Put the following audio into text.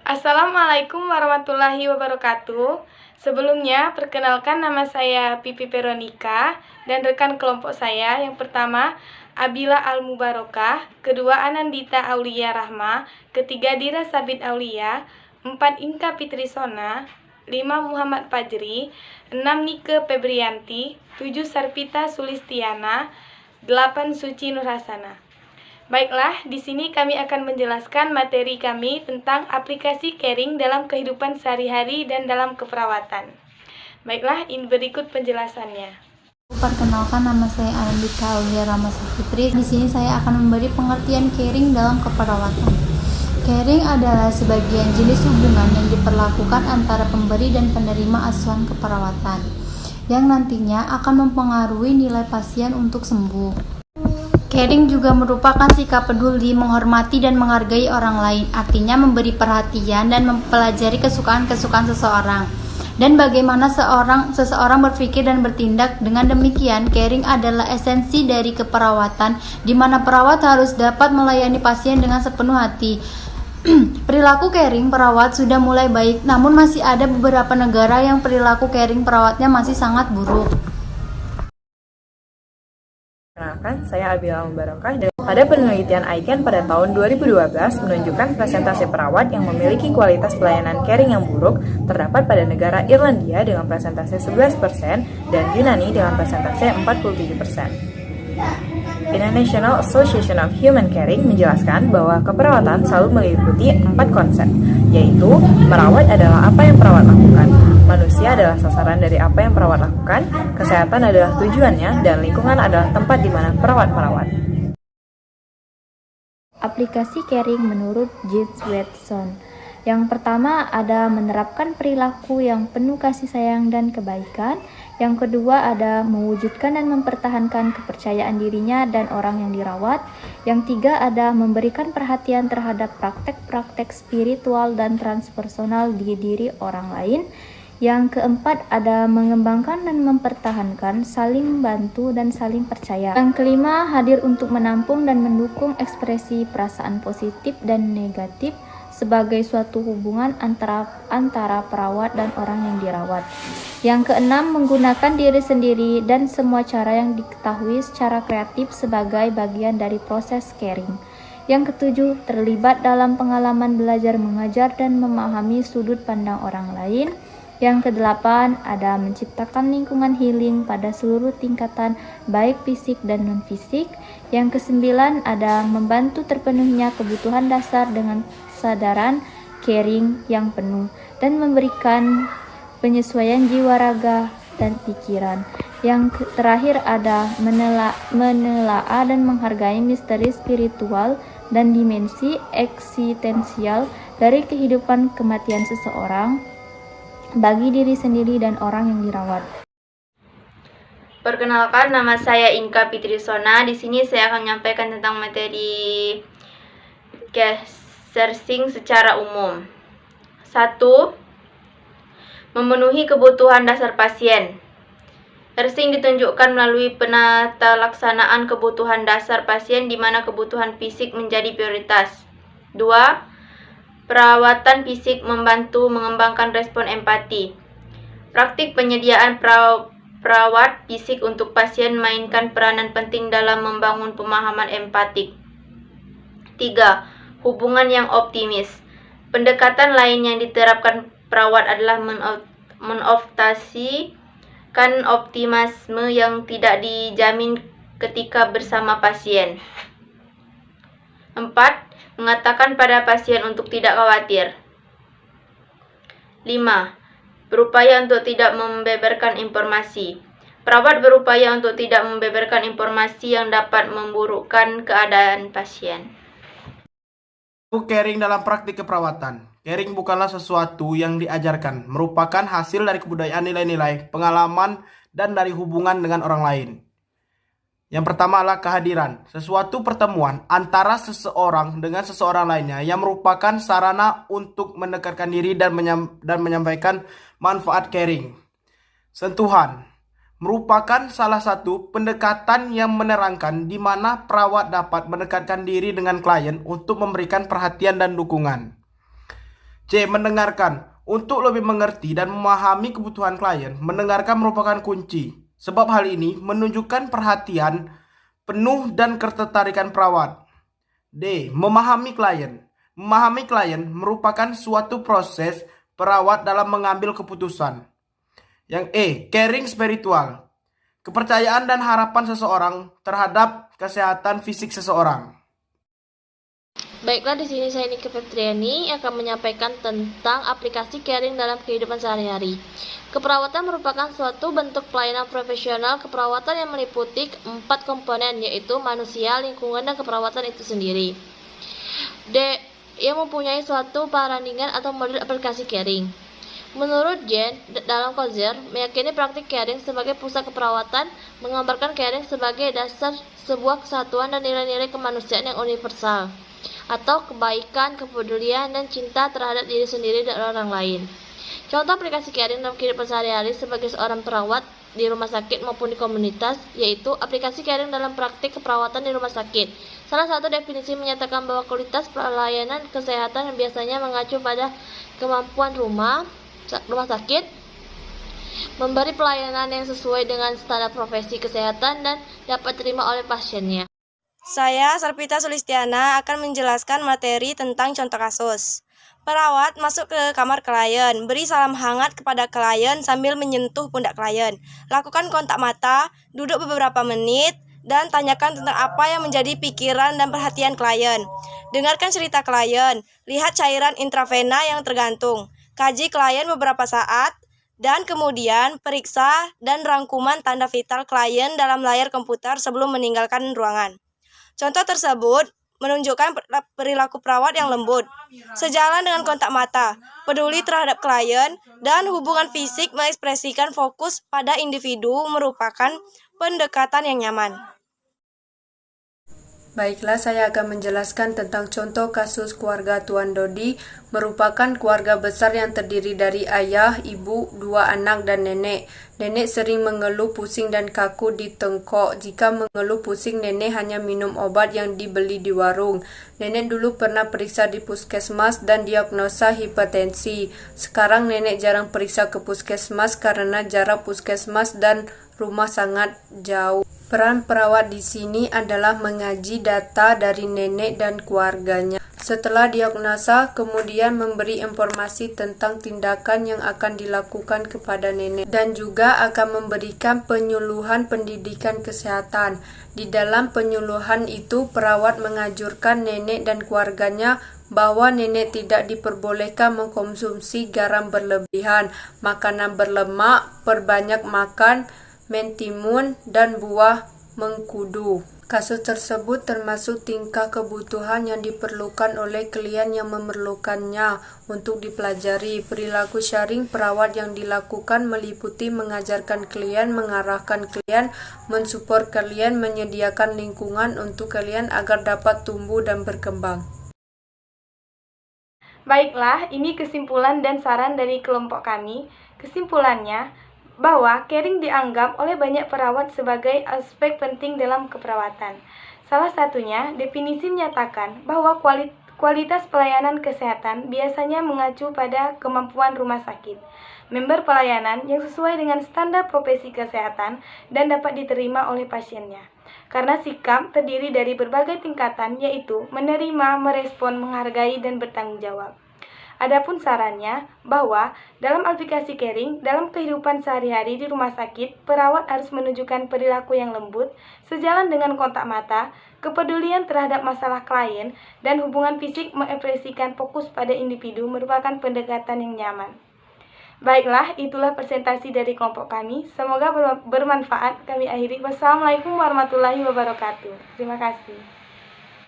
Assalamualaikum warahmatullahi wabarakatuh. Sebelumnya, perkenalkan nama saya Pipi Veronica dan rekan kelompok saya. Yang pertama, Abila Al-Mubarokah, kedua Anandita Aulia Rahma, ketiga Dira Sabit Aulia, empat Inka Pitrisona, 5 Muhammad Fajri, 6 Nike Febrianti, 7 Sarpita Sulistiana, 8 Suci Nurhasana. Baiklah, di sini kami akan menjelaskan materi kami tentang aplikasi caring dalam kehidupan sehari-hari dan dalam keperawatan. Baiklah, ini berikut penjelasannya. Perkenalkan, nama saya Anandita Aulia Rahma Saputri. Di sini saya akan memberi pengertian caring dalam keperawatan. Caring adalah sebagian jenis hubungan yang diperlakukan antara pemberi dan penerima asuhan keperawatan, yang nantinya akan mempengaruhi nilai pasien untuk sembuh. Caring juga merupakan sikap peduli, menghormati dan menghargai orang lain, artinya memberi perhatian dan mempelajari kesukaan-kesukaan seseorang dan bagaimana seseorang berpikir dan bertindak. Dengan demikian, caring adalah esensi dari keperawatan, di mana perawat harus dapat melayani pasien dengan sepenuh hati. Perilaku caring perawat sudah mulai baik, namun masih ada beberapa negara yang perilaku caring perawatnya masih sangat buruk. Perkenalkan, saya Abila Mubarokah. Pada penelitian ICANN pada tahun 2012 menunjukkan presentasi perawat yang memiliki kualitas pelayanan caring yang buruk terdapat pada negara Irlandia dengan presentasi 11% dan Yunani dengan presentasi 47%. International Association of Human Caring menjelaskan bahwa keperawatan selalu meliputi 4 konsep, yaitu merawat adalah apa yang perawat lakukan, manusia adalah sasaran dari apa yang perawat lakukan, kesehatan adalah tujuannya, dan lingkungan adalah tempat di mana perawat merawat. Aplikasi caring menurut James Watson. Yang pertama ada menerapkan perilaku yang penuh kasih sayang dan kebaikan. Yang kedua ada mewujudkan dan mempertahankan kepercayaan dirinya dan orang yang dirawat. Yang tiga ada memberikan perhatian terhadap praktek-praktek spiritual dan transpersonal di diri orang lain. Yang keempat ada mengembangkan dan mempertahankan saling membantu dan saling percaya. Yang kelima hadir untuk menampung dan mendukung ekspresi perasaan positif dan negatif sebagai suatu hubungan antara perawat dan orang yang dirawat. Yang keenam menggunakan diri sendiri dan semua cara yang diketahui secara kreatif sebagai bagian dari proses caring. Yang ketujuh terlibat dalam pengalaman belajar mengajar dan memahami sudut pandang orang lain. Yang kedelapan ada menciptakan lingkungan healing pada seluruh tingkatan baik fisik dan non-fisik. Yang kesembilan ada membantu terpenuhnya kebutuhan dasar dengan kesadaran caring yang penuh dan memberikan penyesuaian jiwa, raga, dan pikiran. Yang terakhir ada menelaah dan menghargai misteri spiritual dan dimensi eksistensial dari kehidupan kematian seseorang bagi diri sendiri dan orang yang dirawat. Perkenalkan, nama saya Inka Pitrisona. Di sini saya akan menyampaikan tentang materi caring secara umum. 1. Memenuhi kebutuhan dasar pasien. Caring ditunjukkan melalui penata laksanaan kebutuhan dasar pasien di mana kebutuhan fisik menjadi prioritas. 2. Perawatan fisik membantu mengembangkan respon empati. Praktik penyediaan perawat fisik untuk pasien mainkan peranan penting dalam membangun pemahaman empatik. 3. Hubungan yang optimis. Pendekatan lain yang diterapkan perawat adalah menoptasikan optimisme yang tidak dijamin ketika bersama pasien. 4. Mengatakan pada pasien untuk tidak khawatir. 5. Berupaya untuk tidak membeberkan informasi. Perawat berupaya untuk tidak membeberkan informasi yang dapat memburukkan keadaan pasien. Caring dalam praktik keperawatan. Caring bukanlah sesuatu yang diajarkan, merupakan hasil dari kebudayaan, nilai-nilai, pengalaman, dan dari hubungan dengan orang lain. Yang pertama adalah kehadiran, sesuatu pertemuan antara seseorang dengan seseorang lainnya yang merupakan sarana untuk mendekatkan diri dan menyampaikan manfaat caring. Sentuhan merupakan salah satu pendekatan yang menerangkan di mana perawat dapat mendekatkan diri dengan klien untuk memberikan perhatian dan dukungan. C. Mendengarkan. Untuk lebih mengerti dan memahami kebutuhan klien, mendengarkan merupakan kunci. Sebab hal ini menunjukkan perhatian penuh dan ketertarikan perawat. D. Memahami klien. Memahami klien merupakan suatu proses perawat dalam mengambil keputusan. Yang E. Caring spiritual. Kepercayaan dan harapan seseorang terhadap kesehatan fisik seseorang. Baiklah, di sini saya Nike Febriani akan menyampaikan tentang aplikasi caring dalam kehidupan sehari-hari. Keperawatan merupakan suatu bentuk pelayanan profesional keperawatan yang meliputi 4 komponen, yaitu manusia, lingkungan, dan keperawatan itu sendiri. D. Ia mempunyai suatu perandingan atau model aplikasi caring. Menurut Jen, dalam Kozer, meyakini praktik caring sebagai pusat keperawatan menggambarkan caring sebagai dasar sebuah kesatuan dan nilai-nilai kemanusiaan yang universal, atau kebaikan, kepedulian, dan cinta terhadap diri sendiri dan orang lain. Contoh aplikasi caring dalam kehidupan sehari-hari sebagai seorang perawat di rumah sakit maupun di komunitas, yaitu aplikasi caring dalam praktik keperawatan di rumah sakit. Salah satu definisi menyatakan bahwa kualitas pelayanan kesehatan yang biasanya mengacu pada kemampuan rumah sakit memberi pelayanan yang sesuai dengan standar profesi kesehatan dan dapat diterima oleh pasiennya. Saya, Sarpita Sulistiana, akan menjelaskan materi tentang contoh kasus. Perawat masuk ke kamar klien, beri salam hangat kepada klien sambil menyentuh pundak klien. Lakukan kontak mata, duduk beberapa menit, dan tanyakan tentang apa yang menjadi pikiran dan perhatian klien. Dengarkan cerita klien, lihat cairan intravena yang tergantung. Kaji klien beberapa saat, dan kemudian periksa dan rangkuman tanda vital klien dalam layar komputer sebelum meninggalkan ruangan. Contoh tersebut menunjukkan perilaku perawat yang lembut, sejalan dengan kontak mata, peduli terhadap klien, dan hubungan fisik mengekspresikan fokus pada individu merupakan pendekatan yang nyaman. Baiklah, saya akan menjelaskan tentang contoh kasus keluarga Tuan Dodi, merupakan keluarga besar yang terdiri dari ayah, ibu, 2 anak, dan nenek. Nenek sering mengeluh pusing dan kaku di tengkok. Jika mengeluh pusing, nenek hanya minum obat yang dibeli di warung. Nenek dulu pernah periksa di puskesmas dan diagnosa hipertensi. Sekarang nenek jarang periksa ke puskesmas karena jarak puskesmas dan rumah sangat jauh. Peran perawat di sini adalah mengaji data dari nenek dan keluarganya. Setelah diagnosa, kemudian memberi informasi tentang tindakan yang akan dilakukan kepada nenek dan juga akan memberikan penyuluhan pendidikan kesehatan. Di dalam penyuluhan itu, perawat mengajurkan nenek dan keluarganya bahwa nenek tidak diperbolehkan mengkonsumsi garam berlebihan, makanan berlemak, perbanyak makan mentimun, dan buah mengkudu. Kasus tersebut termasuk tingkah kebutuhan yang diperlukan oleh klien yang memerlukannya untuk dipelajari. Perilaku sharing perawat yang dilakukan meliputi mengajarkan klien, mengarahkan klien, mensupport klien, menyediakan lingkungan untuk klien agar dapat tumbuh dan berkembang. Baiklah, ini kesimpulan dan saran dari kelompok kami. Kesimpulannya, bahwa caring dianggap oleh banyak perawat sebagai aspek penting dalam keperawatan. Salah satunya, definisi menyatakan bahwa kualitas pelayanan kesehatan biasanya mengacu pada kemampuan rumah sakit, member pelayanan yang sesuai dengan standar profesi kesehatan dan dapat diterima oleh pasiennya. Karena sikap terdiri dari berbagai tingkatan, yaitu menerima, merespon, menghargai, dan bertanggung jawab. Adapun sarannya bahwa dalam aplikasi caring, dalam kehidupan sehari-hari di rumah sakit, perawat harus menunjukkan perilaku yang lembut, sejalan dengan kontak mata, kepedulian terhadap masalah klien, dan hubungan fisik mengekspresikan fokus pada individu merupakan pendekatan yang nyaman. Baiklah, itulah presentasi dari kelompok kami. Semoga bermanfaat. Kami akhiri. Wassalamualaikum warahmatullahi wabarakatuh. Terima kasih.